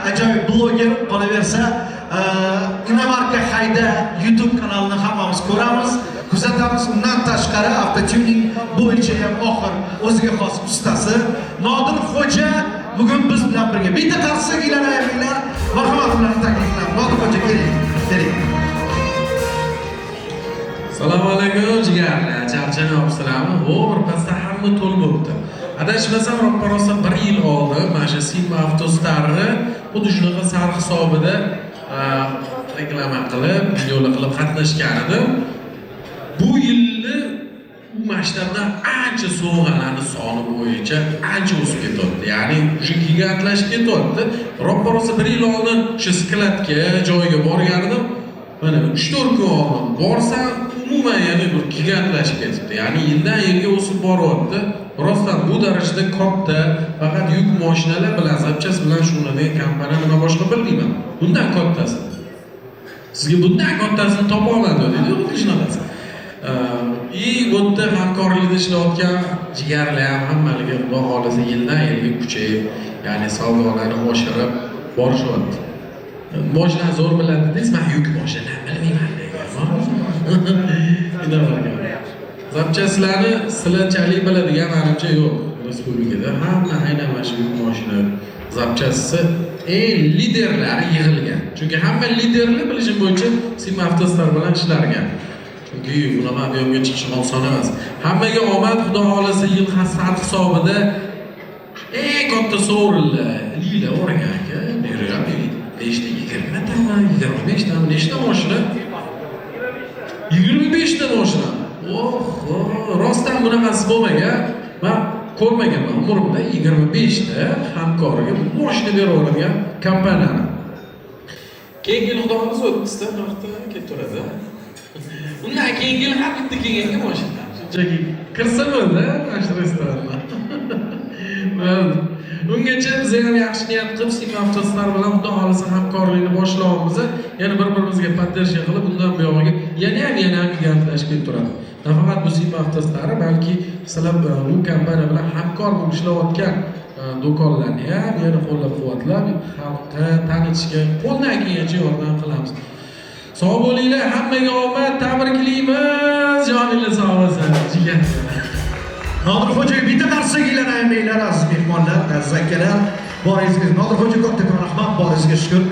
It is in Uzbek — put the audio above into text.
ajoyib bloger qolaversa, Inamarka Hayda YouTube kanalini hammamiz ko'ramiz, kuzatamiz. Undan tashqari avtotuning bo'yicha ham oxir o'ziga xos ustasi Nodir Xo'ja bugun biz bilan birga. Bitta qarsak ilanaylar, marhamat bilan taklif qilaman. Nodir Xo'ja keling. Assalomu alaykum jigarlar, charchanobsizlarmi? Bir pasda hamma to'l bo'libdi. Adashmasam, ro'pararosa 1 yil oldin mana shu Sigma Avtostarni xuddi shunaqa sarf hisobida reklama qilib, videolar qilib qatnashgan edim. Bu yilni u maktabdan ancha sovg'alarni soni bo'yicha ancha o'sib ketyapti. Ya'ni o'sha gigantlashib ketyapti. Ro'pararosa 1 yil oldin shu skladga joyiga borgan edim. Mana 3-4 kun oldin borsam umuman yana bir gigantlashib ketibdi. Ya'ni yildan yilga o'sib boryapti. Rostdan bu darajada katta, faqat yuk mashinalar bilan zapchas bilan shug'ullanadigan kompaniya nima boshqa bilmayman. Bundan kattasi. Sizga bundan kattasini topa oladi dedi, xuddi shunaqasi. Bu yerda hamkorlikda ishlayotgan jigarlar ham hammaligi Xudo xolisa yildan yilga kuchayib, ya'ni savdolarni oshirib borishyapti. Mashina zo'r biladi dedingiz, men yuk mashina bilmayman degan. Zapchaslarni silachalik biladigan menimcha yo'q respublikada. Hamma aynan mana shu yuk mashina zapchasi liderlari yig'ilgan. Chunki hamma liderlar bilishim bo'yicha Sigma Avtostar bilan ishlargan. Chunki bunaqa aviaga chiqish oson emas. Hammaga omad, Xudo xolisa yil sarf hisobida katta sovrinlar, lila o'ragan aka. Bergan 5 ta 20 tami, 25 tami, nechta mashina? 25 ta mashina. Rostdan bunaqasi bo'lmagan. Men ko'rmaganman umrimda 25 ta hamkorga mashina beraveradigan kompaniyani. Keyingi yil Xudo xolisa o'ttizta vaqtda ketaveradi. Undan keyingi yil har bitta kelganga mashina. Shunchaki kirsa bo'ldi mana shu restorandan. Bungacha biz ham yaxshi niyat qilib Sigma Avtostar bilan Xudo xolisa hamkorlikni boshlayapmiz. Yana bir-birimizga podдержка qilib bundan buyog'iga yana gigantlashib ketaveradi. Nafaqat bu Sigma Avtostar, balki sizlar bu kompaniya bilan hamkor bo'lib ishlayotgan do'konlarni ham yana qo'llab-quvvatlab, xalqqa tanitishga qo'ldan kelgancha yordam qilamiz. Sog' bo'linglar, hammaga omad, tabriklaymiz. Joningiz sog' bo'lsin, jigar. Nodir Xo'jaga bitta qarsak ilanaylar aziz mehmonlar, aziz akalar. Boringizga Nodir Xo'ja katta rahmat, boringizga shukr.